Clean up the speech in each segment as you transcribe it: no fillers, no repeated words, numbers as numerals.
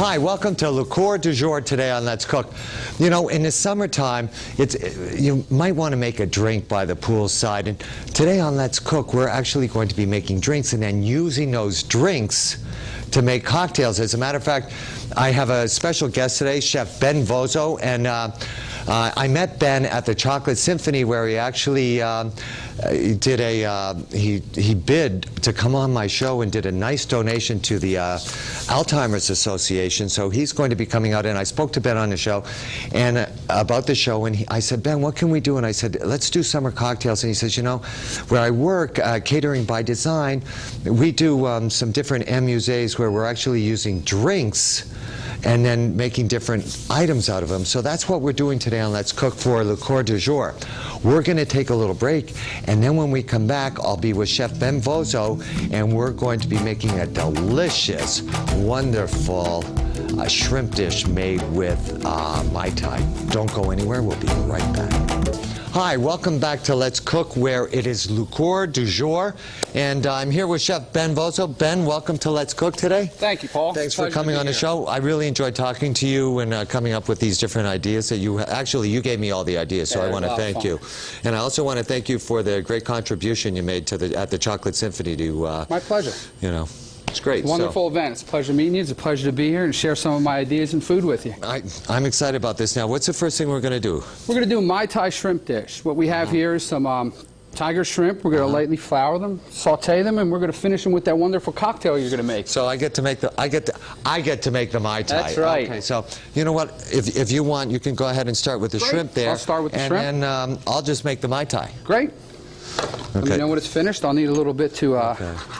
Hi, welcome to Le Coeur du Jour today on Let's Cook. You know, in the summertime, you might want to make a drink by the poolside. And today on Let's Cook, we're actually going to be making drinks and then using those drinks to make cocktails. As a matter of fact, I have a special guest today, Chef Ben Vozo, and I met Ben at the Chocolate Symphony where he actually did he bid to come on my show and did a nice donation to the Alzheimer's Association. So he's going to be coming out, and I spoke to Ben on the show and about the show, and I said, Ben, what can we do? And I said, let's do summer cocktails. And he says, you know, where I work, Catering by Design, we do some different amuses where we're actually using drinks and then making different items out of them. So that's what we're doing today on Let's Cook for Le Coeur du Jour. We're going to take a little break, and then when we come back, I'll be with Chef Ben Vozo, and we're going to be making a delicious, wonderful shrimp dish made with Mai Tai. Don't go anywhere. We'll be right back. Hi, welcome back to Let's Cook, where it is Le Coeur du Jour, and I'm here with Chef Ben Vozo. Ben, welcome to Let's Cook today. Thank you, Paul. Thanks for coming on the show. I really enjoyed talking to you and coming up with these different ideas that you gave me all the ideas, so I want to thank you. And I also want to thank you for the great contribution you made to at the Chocolate Symphony to my pleasure. You know, it's great. Wonderful event. It's a pleasure meeting you. It's a pleasure to be here and share some of my ideas and food with you. I'm excited about this. Now, what's the first thing we're going to do? We're going to do a Mai Tai shrimp dish. What we have here is some tiger shrimp. We're going to lightly flour them, saute them, and we're going to finish them with that wonderful cocktail you're going to make. So I get to make the I get to make the Mai Tai. That's right. Okay. So you know what? If you want, you can go ahead and start with the shrimp there. I'll start with the shrimp. And then I'll just make the Mai Tai. Great. Okay. Let me know when it's finished. I'll need a little bit to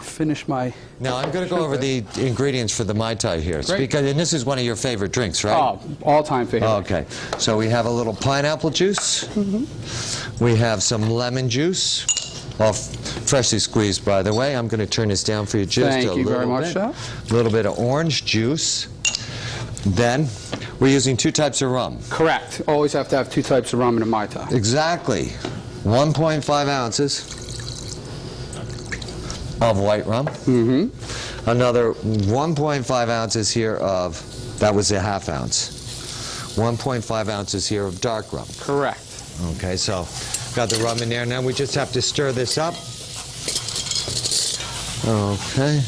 finish my... Now, I'm going to go over the ingredients for the Mai Tai here. Great. And this is one of your favorite drinks, right? Oh, all-time favorite. Okay. So we have a little pineapple juice. Mm-hmm. We have some lemon juice. All freshly squeezed, by the way. I'm going to turn this down for you just a little bit. Thank you very much, sir. A little bit of orange juice. Then, we're using 2 types of rum. Correct. Always have to have 2 types of rum in a Mai Tai. Exactly. 1.5 ounces of white rum. Mm-hmm. Another 1.5 ounces here of, that was a ½ ounce. 1.5 ounces here of dark rum. Correct. Okay, so got the rum in there. Now we just have to stir this up. Okay,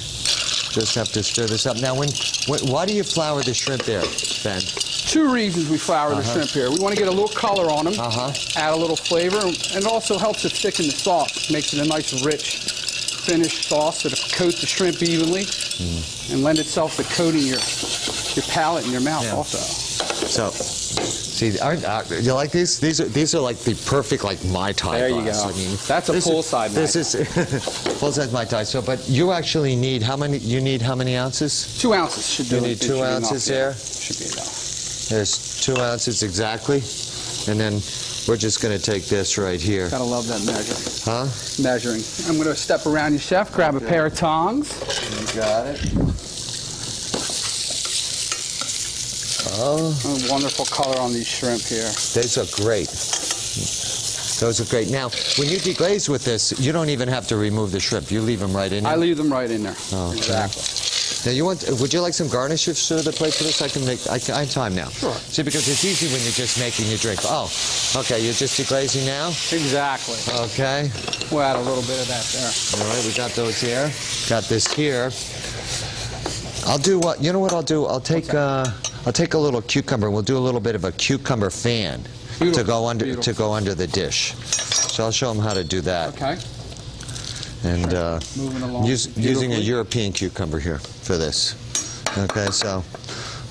just have to stir this up. Now, why do you flour the shrimp there, Ben? 2 reasons we flour the shrimp here. We want to get a little color on them, add a little flavor, and it also helps to thicken the sauce. Makes it a nice, rich, finished sauce that coats the shrimp evenly and lend itself to coating your palate and your mouth also. So, see, you like these? These are like the perfect Mai Tai. There you go. I mean, that's a poolside Mai Tai. This is full-size Mai Tai. So, but you actually need how many? You need how many ounces? 2 ounces should do it. You need 2 ounces there. Should be enough. There's 2 ounces exactly, and then we're just going to take this right here. Gotta love that measure. Huh? Measuring. I'm going to step around you, Chef. Grab a pair of tongs. You got it. Oh. A wonderful color on these shrimp here. These are great. Those are great. Now, when you deglaze with this, you don't even have to remove the shrimp. You leave them right in there? I leave them right in there. Oh, okay. Exactly. Now, would you like some garnishes to the plate for this? I have time now. Sure. See, because it's easy when you're just making your drink. Oh, okay, you're just deglazing now? Exactly. Okay. We'll add a little bit of that there. All right, we got those here. Got this here. I'll do what, you know what I'll do? I'll take a little cucumber. We'll do a little bit of a cucumber fan to go under the dish. So I'll show them how to do that. Okay. And using a European cucumber here for this. Okay, so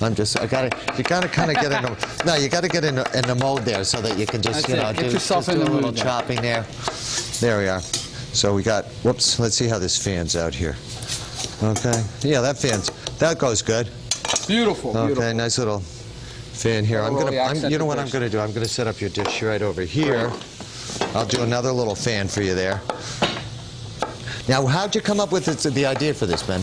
you gotta kind of get in the, no, you gotta get in the mode there so that you can just, do a little chopping there. There we are. So we got, whoops, let's see how this fans out here. Okay, yeah, that goes good. Beautiful, okay, beautiful. Nice little fan here. You know what I'm gonna do? I'm gonna set up your dish right over here. I'll do another little fan for you there. Now, how'd you come up with the idea for this, Ben?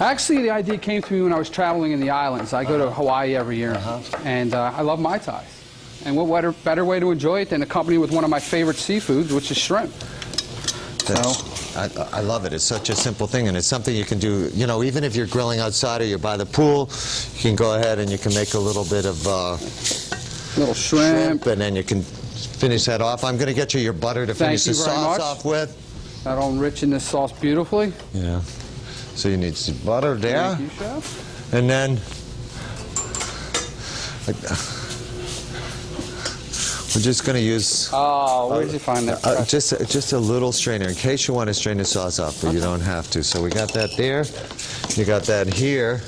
Actually, the idea came to me when I was traveling in the islands. I go to Hawaii every year, and I love Mai Tais. And what better way to enjoy it than accompany with one of my favorite seafoods, which is shrimp. I love it. It's such a simple thing, and it's something you can do, you know, even if you're grilling outside or you're by the pool, You can go ahead and you can make a little bit of Little shrimp. and then you can finish that off. I'm going to get you your butter to finish the sauce off with. That'll enrichen this sauce beautifully. Yeah. So you need some butter there. Thank you, Chef. And then we're just going to use Oh, where did you find that? just a little strainer in case you want to strain the sauce off, but you don't have to. So we got that there. You got that here.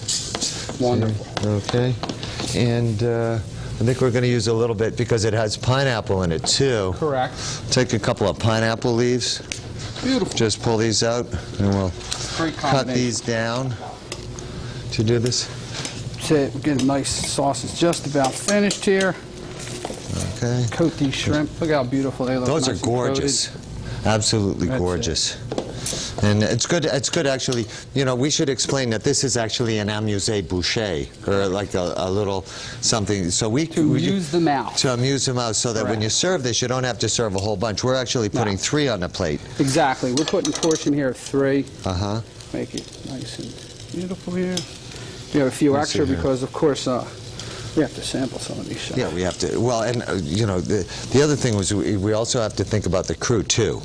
Wonderful. Okay. And I think we're going to use a little bit because it has pineapple in it too. Correct. Take a couple of pineapple leaves. Beautiful. Just pull these out and we'll Great cut these down to do this. That's it. We're getting nice sauce. It's just about finished here. Okay. Coat these shrimp. Look how beautiful they look. Those nice are gorgeous. Absolutely That's gorgeous. And it's good actually, you know, we should explain that this is actually an amuse-bouche, or like a little something. So To amuse the mouth. To amuse the mouth, so that when you serve this, you don't have to serve a whole bunch. We're actually putting 3 on the plate. Exactly. We're putting a portion here of 3. Uh-huh. Make it nice and beautiful here. We have a few extra because, of course, we have to sample some of these shots. Yeah, we have to. Well, and, you know, the other thing was we also have to think about the crew, too.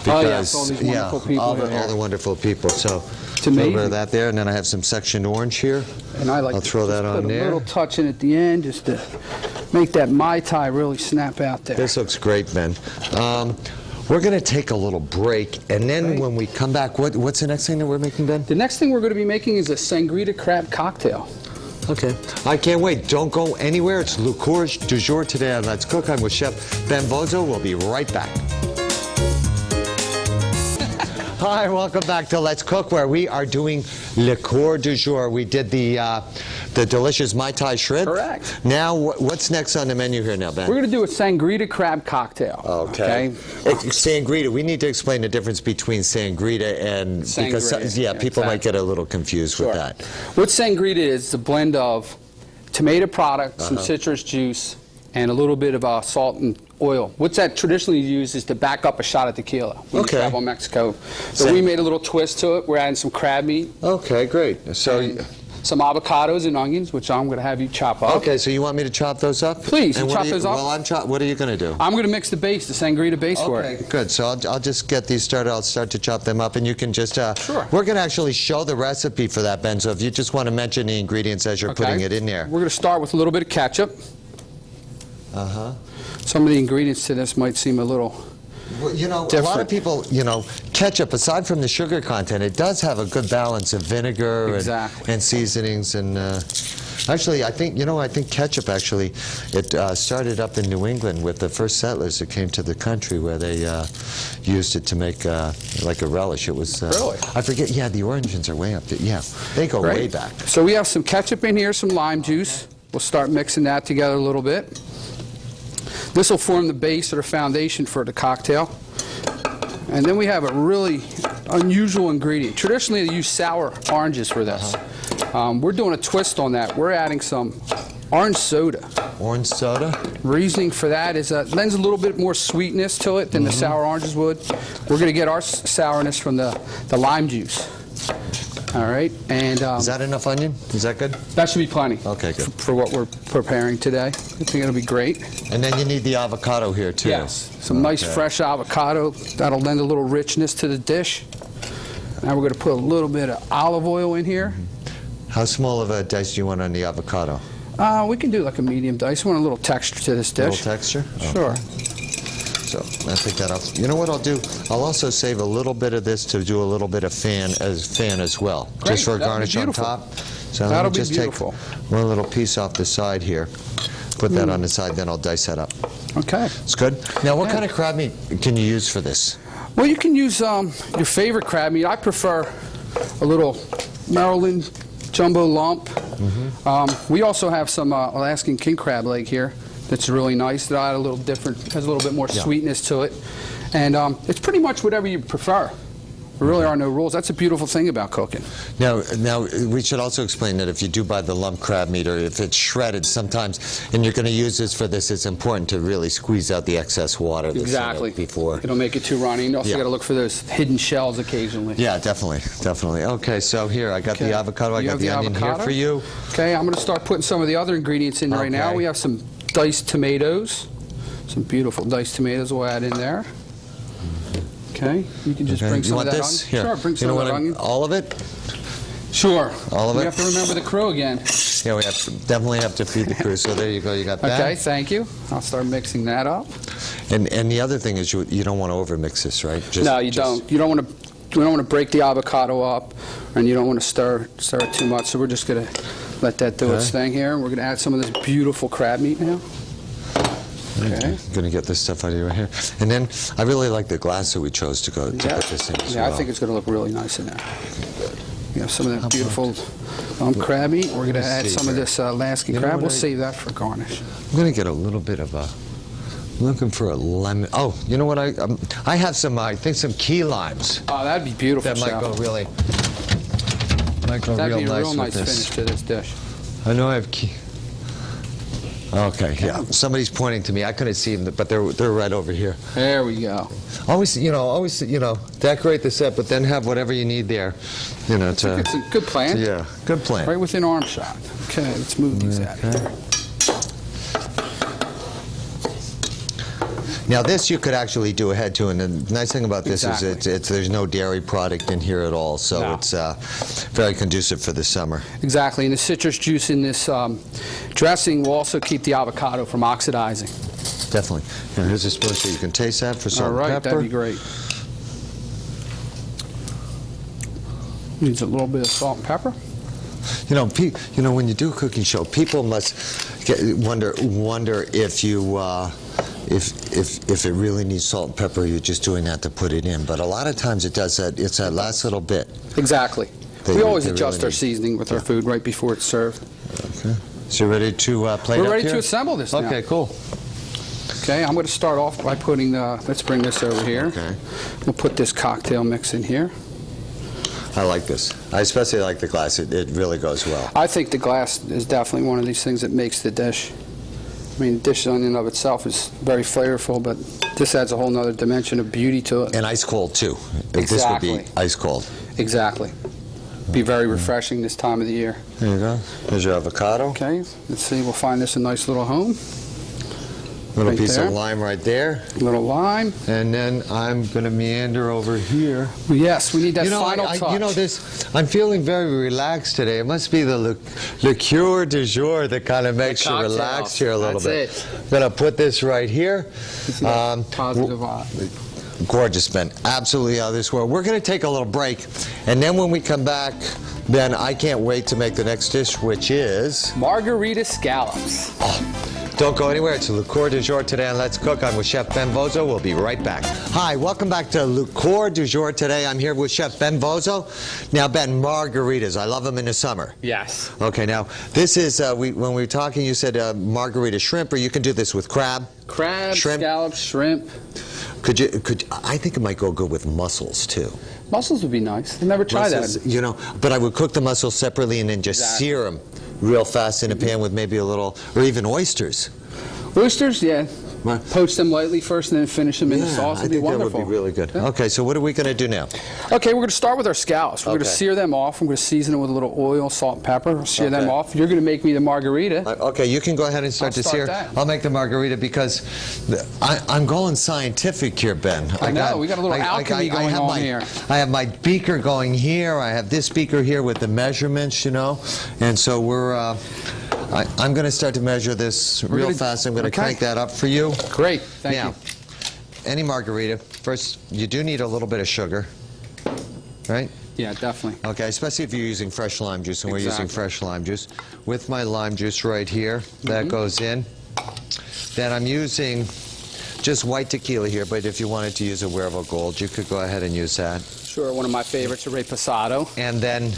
Because, all these wonderful people all here. the wonderful people. So, It's a little bit amazing. of that there, and then I have some sectioned orange here. And I like I'll to throw that just on put there. a little touch in at the end just to make that Mai Tai really snap out there. This looks great, Ben. We're going to take a little break, and then when we come back, what's the next thing that we're making, Ben? The next thing we're going to be making is a sangria crab cocktail. Okay. I can't wait. Don't go anywhere. It's Liqueur du Jour today on Let's Cook. I'm with Chef Ben Bozo. We'll be right back. Hi, welcome back to Let's Cook, where we are doing Liqueur du Jour. We did the delicious Mai Tai shrimp. Correct. Now, what's next on the menu here now, Ben? We're going to do a sangria crab cocktail. Okay. Sangria. We need to explain the difference between sangria and because Sangria, people might get a little confused with that. What sangria is a blend of tomato product, some citrus juice, and a little bit of salt and oil. What's that traditionally used is to back up a shot of tequila when you travel Mexico. So we made a little twist to it. We're adding some crab meat. Okay, great. So some avocados and onions, which I'm going to have you chop up. Okay, so you want me to chop those up? Please, and chop those up. Well, what are you going to do? I'm going to mix the base, the sangria base for it. Okay, good. So I'll just get these started. I'll start to chop them up, and you can just... Sure. We're going to actually show the recipe for that, Ben, so if you just want to mention the ingredients as you're putting it in there. We're going to start with a little bit of ketchup. Uh-huh. Some of the ingredients to this might seem a little Well, you know, different. a lot of people, you know, ketchup, aside from the sugar content, it does have a good balance of vinegar and seasonings. And actually, I think ketchup actually, it started up in New England with the first settlers that came to the country, where they used it to make like a relish. It was, really? I forget, yeah, the origins are way up there. Yeah, they go way back. So we have some ketchup in here, some lime juice. We'll start mixing that together a little bit. This will form the base or the foundation for the cocktail. And then we have a really unusual ingredient. Traditionally, they use sour oranges for this. We're doing a twist on that. We're adding some orange soda. Orange soda? Reasoning for that is lends a little bit more sweetness to it than the sour oranges would. We're going to get our sourness from the lime juice. All right, and is that enough onion? Is that good? That should be plenty. Okay, good. For what we're preparing today. I think it'll be great. And then you need the avocado here too. Yes, some nice fresh avocado. That'll lend a little richness to the dish. Now we're going to put a little bit of olive oil in here. How small of a dice do you want on the avocado? We can do like a medium dice. We want a little texture to this dish. A little texture? Sure. Okay. So I think that'll. You know what I'll do? I'll also save a little bit of this to do a little bit of fan as well, Great. just for a That'll be garnish on beautiful. top. So That'll let me be just beautiful. take one little piece off the side here. Put that on the side, then I'll dice that up. Okay. It's good. Now, what kind of crab meat can you use for this? Well, you can use your favorite crab meat. I prefer a little Maryland jumbo lump. We also have some Alaskan king crab leg here. That's really nice. That'll add a little different, has a little bit more sweetness to it. And it's pretty much whatever you prefer. There really are no rules. That's a beautiful thing about cooking. Now, we should also explain that if you do buy the lump crab meat or if it's shredded sometimes, and you're going to use this for this, it's important to really squeeze out the excess water that's Exactly. in it before. It'll make it too runny. You also Yeah. got to look for those hidden shells occasionally. Yeah, definitely. Okay, so here, I got Okay. the avocado, I You got have the the onion avocado? here for you. Okay, I'm going to start putting some of the other ingredients in right now. Okay. We have some diced tomatoes. Some beautiful diced tomatoes we'll add in there. Okay, you can just Okay. bring some You of want that this? onion. Here. Sure, bring You some know of that what? onion. All of it? Sure. All of it? We have to remember the crew again. Yeah, we definitely have to feed the crew. So there you go. You got that. Okay, thank you. I'll start mixing that up. And the other thing is you don't want to overmix this, right? No, you don't. You don't want to break the avocado up, and you don't want to stir it too much. So we're just going to let that do its Okay. thing here. We're going to add some of this beautiful crab meat now. Okay. I'm going to get this stuff out of you right here. And then I really like the glass that we chose to put this in as Yeah, well. I think it's going to look really nice in there. We have some of that beautiful crab meat. We're going to add see some of here. this Alaskan You know crab. what We'll I- save that for garnish. I'm going to get a little bit of a... Looking for a lemon. Oh, you know what? I have some, I think, some key limes. Oh, that'd be beautiful, That might Chef. go really... That'd be a nice real with nice this. finish to this dish. I know I have key... Okay, yeah. Somebody's pointing to me. I couldn't see them, but they're right over here. There we go. Always, decorate the set, but then have whatever you need there, It's a good plan. yeah, good plan. Right within arm shot. Okay, let's move these out of here. Now this you could actually do ahead to, and the nice thing about this is Exactly. there's no dairy product in here at all, so No. it's very conducive for the summer. Exactly, and the citrus juice in this dressing will also keep the avocado from oxidizing. Definitely. Now here's a spoon so you can taste that for salt All right, and pepper. that'd be great. Needs a little bit of salt and pepper. When you do a cooking show, people must wonder if you if it really needs salt and pepper. You're just doing that to put it in, but a lot of times it does that. It's that last little bit. Exactly. They We always really adjust our need. seasoning with our food right before it's served. Okay. So you're ready to plate We're up ready here? to assemble this now. Okay, cool. Okay, I'm going to start off by putting let's bring this over here. Okay. We'll put this cocktail mix in here. I like this. I especially like the glass. It really goes well. I think the glass is definitely one of these things that makes the dish. I mean, the dish in and of itself is very flavorful, but this adds a whole nother dimension of beauty to it. And ice cold too. This would be Exactly. ice cold. Exactly. Be very refreshing this time of the year. There you go. There's your avocado. Okay, let's see, we'll find this a nice little home. Little Right piece there. of lime right there. Little lime. And then I'm going to meander over here. Yes, we need that final I, touch. I'm feeling very relaxed today. It must be the liqueur du jour that kind of makes you cocktail. relax here a little That's bit. I'm going to put this right here. Positive vibe. Gorgeous, Ben. Absolutely out of this world. We're going to take a little break, and then when we come back, Ben, I can't wait to make the next dish, which is... Margarita scallops. Don't go anywhere. It's Liqueur du Jour today on Let's Cook. I'm with Chef Ben Bozo. We'll be right back. Hi, welcome back to Liqueur du Jour today. I'm here with Chef Ben Bozo. Now, Ben, margaritas. I love them in the summer. Yes. Okay, now, this is, when we were talking, you said margarita shrimp, or you can do this with crab. Crab, Shrimp. scallops, shrimp. I think it might go good with mussels, too. Mussels would be nice. I've never tried Mussels, that. but I would cook the mussels separately and then just Exactly. sear them real fast in a pan with maybe a little, or even oysters. Oysters, yeah. Right. Poach them lightly first and then finish them in the sauce. I It'd be think that wonderful. would be really good. Yeah. Okay, so what are we going to do now? Okay, we're going to start with our scallops. We're going to Okay. sear them off. I'm going to season them with a little oil, salt, and pepper. Sear them Okay. off. You're going to make me the margarita. Okay, you can go ahead and start I'll to start sear. that. I'll make the margarita because I'm going scientific here, Ben. I know, we got a little alchemy going have on here. I have my beaker going here. I have this beaker here with the measurements, and so we're. I'm going to start to measure this real fast. I'm going to crank that up for you. Great. Thank Now, you. any margarita, first, you do need a little bit of sugar, right? Yeah, definitely. Okay, especially if you're using fresh lime juice, and we're using Exactly. fresh lime juice. With my lime juice right here, that goes in. Then I'm using just white tequila here, but if you wanted to use a Huervo Gold, you could go ahead and use that. Sure, one of my favorites, a reposado. And then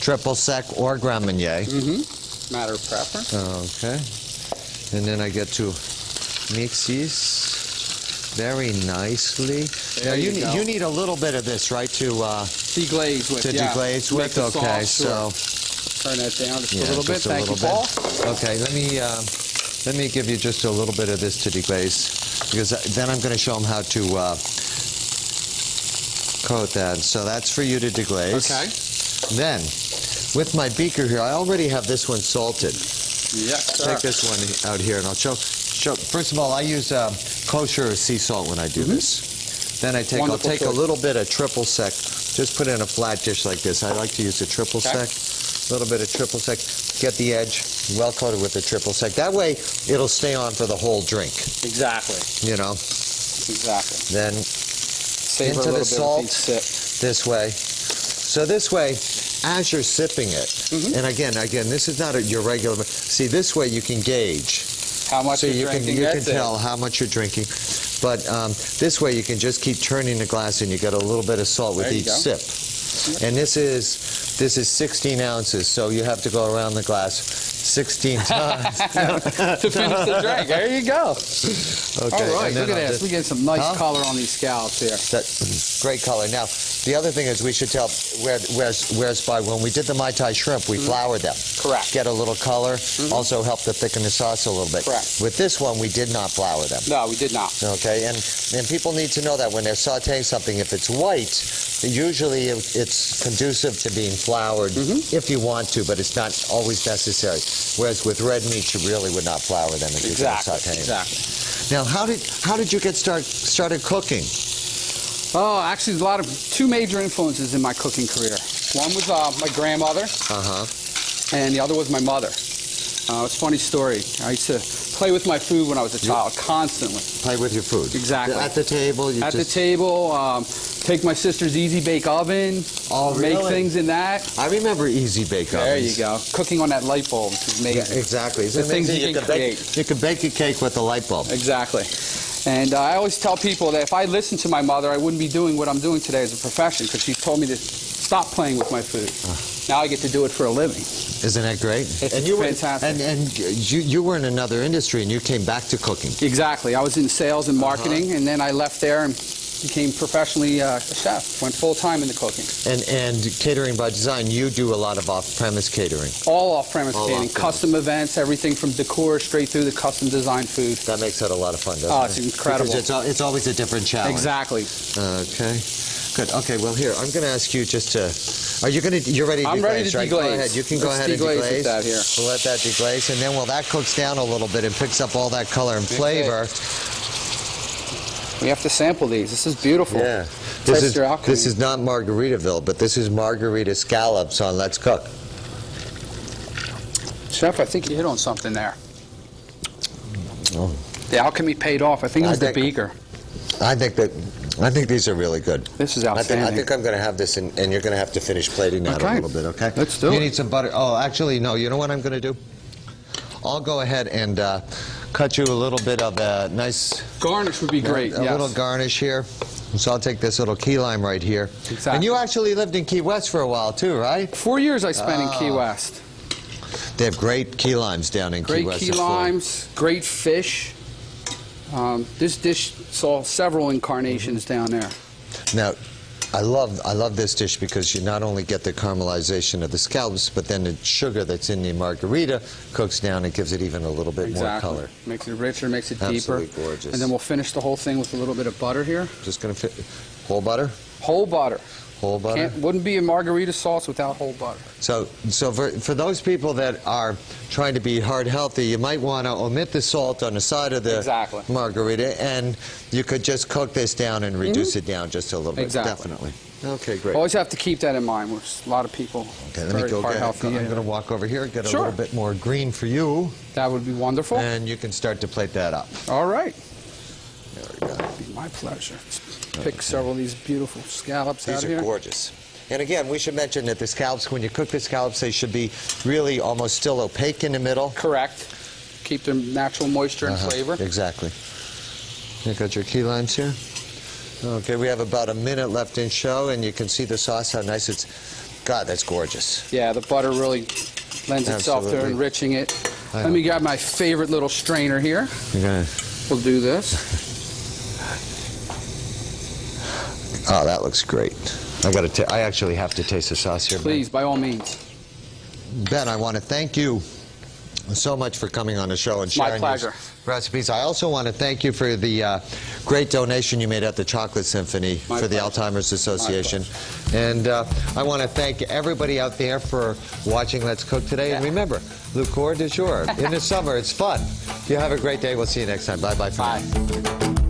triple sec or Grand Marnier. Matter of preference. Okay. And then I get to mix these. very nicely. There Now you go. you need a little bit of this, right, to Deglaze with, yeah. deglaze Make with. the Okay, sauce, so turn that down just yeah, a little bit. just a Thank little you, bit. Paul. Okay, let me give you just a little bit of this to deglaze, because then I'm going to show them how to coat that. So that's for you to deglaze. Okay. Then, with my beaker here, I already have this one salted. Yes, sir. Take this one out here, and I'll show. First of all, I use kosher sea salt when I do this. Then I'll take a little bit of triple sec. Just put it in a flat dish like this. I like to use the triple sec. A little bit of triple sec. Get the edge well coated with the triple sec. That way, it'll stay on for the whole drink. Exactly. You know. Exactly. Then Savor into a little the salt bit with each sip. this way. So this way, as you're sipping it, and again, this is not your regular. See, this way you can gauge. How much So you're drinking. you can tell how much you're drinking. But this way you can just keep turning the glass and you get a little bit of salt with each sip. And this is 16 ounces, so you have to go around the glass 16 times. To finish the drink. There you go. Okay. All right, look at this. We get some nice color on these scallops here. Great color. Now, the other thing is we should tell where's by when we did the Mai Tai shrimp, we floured them. Correct. Get a little color, also help to thicken the sauce a little bit. Correct. With this one, we did not flour them. No, we did not. Okay, and people need to know that when they're sauteing something, if it's white, usually it's conducive to being floured if you want to, but it's not always necessary. Whereas with red meat, you really would not flour them if you're going to saute them. Exactly. Now, how did you get started cooking? Oh, actually, two major influences in my cooking career. One was my grandmother, and the other was my mother. It's a funny story. I used to play with my food when I was a child, constantly. Play with your food. Exactly. At the table. The table. Take my sister's Easy Bake Oven. Make things in that. I remember Easy Bake Ovens. There you go. Cooking on that light bulb is amazing. Yeah, exactly. It's the things you can create. You can bake a cake with a light bulb. Exactly. And I always tell people that if I listened to my mother, I wouldn't be doing what I'm doing today as a profession, because she told me to stop playing with my food. Now I get to do it for a living. Isn't that great? It's fantastic. And you were in another industry and you came back to cooking. Exactly. I was in sales and marketing, and then I left there and became professionally a chef. Went full-time into cooking. And catering by design, you do a lot of off-premise catering. All off-premise catering. Custom events, everything from decor straight through the custom designed food. That makes that a lot of fun, doesn't it? It's incredible. Because it's always a different challenge. Exactly. Okay. Good. Okay, well, here, I'm going to ask you just to... You're ready to deglaze, I'm ready to right? deglaze. Go ahead. You can go ahead and deglaze. With that here. We'll let that deglaze, and then while that cooks down a little bit and picks up all that color and flavor... We have to sample these. This is beautiful. Yeah. This is not Margaritaville, but this is Margarita scallops on Let's Cook. Chef, I think you hit on something there. Oh. The alchemy paid off. I think it was the beaker. I think these are really good. This is outstanding. I think I'm going to have this, and you're going to have to finish plating that a little bit, okay? Let's do it. You need some butter. Oh, actually, no. You know what I'm going to do? I'll go ahead and cut you a little bit of a nice... Garnish would be great, A little garnish here. So I'll take this little key lime right here. Exactly. And you actually lived in Key West for a while, too, right? 4 years I spent in Key West. They have great key limes down in Key West. Great key limes, great fish. This dish saw several incarnations down there. Now, I love this dish because you not only get the caramelization of the scallops, but then the sugar that's in the margarita cooks down and gives it even a little bit more color. Makes it richer, makes it Absolutely deeper. Gorgeous. And then we'll finish the whole thing with a little bit of butter here. Just going to fit whole butter? Whole butter. Whole butter? Wouldn't be a margarita sauce without whole butter. So for those people that are trying to be heart healthy, you might want to omit the salt on the side of the margarita, and you could just cook this down and reduce it down just a little bit. Definitely. Okay, great. Always have to keep that in mind. There's a lot of people. Okay, let me go get I'm going to walk over here, get a little bit more green for you. That would be wonderful. And you can start to plate that up. All right. There we go. It'd be my pleasure. Pick several of these beautiful scallops out here. These are gorgeous. And again, we should mention that the scallops, when you cook the scallops, they should be really almost still opaque in the middle. Correct. Keep their natural moisture and flavor. Exactly. You got your key limes here? Okay, we have about a minute left in show, and you can see the sauce, how nice it's... God, that's gorgeous. Yeah, the butter really lends itself to enriching it. Let me grab my favorite little strainer here. Okay. We'll do this. Oh, that looks great. I actually have to taste the sauce here. Please, by all means. Ben, I want to thank you so much for coming on the show and sharing your recipes. I also want to thank you for the great donation you made at the Chocolate Symphony for the Alzheimer's Association. And I want to thank everybody out there for watching Let's Cook today. And remember, liqueur du jour. In the summer, it's fun. You have a great day. We'll see you next time. Bye-bye for now.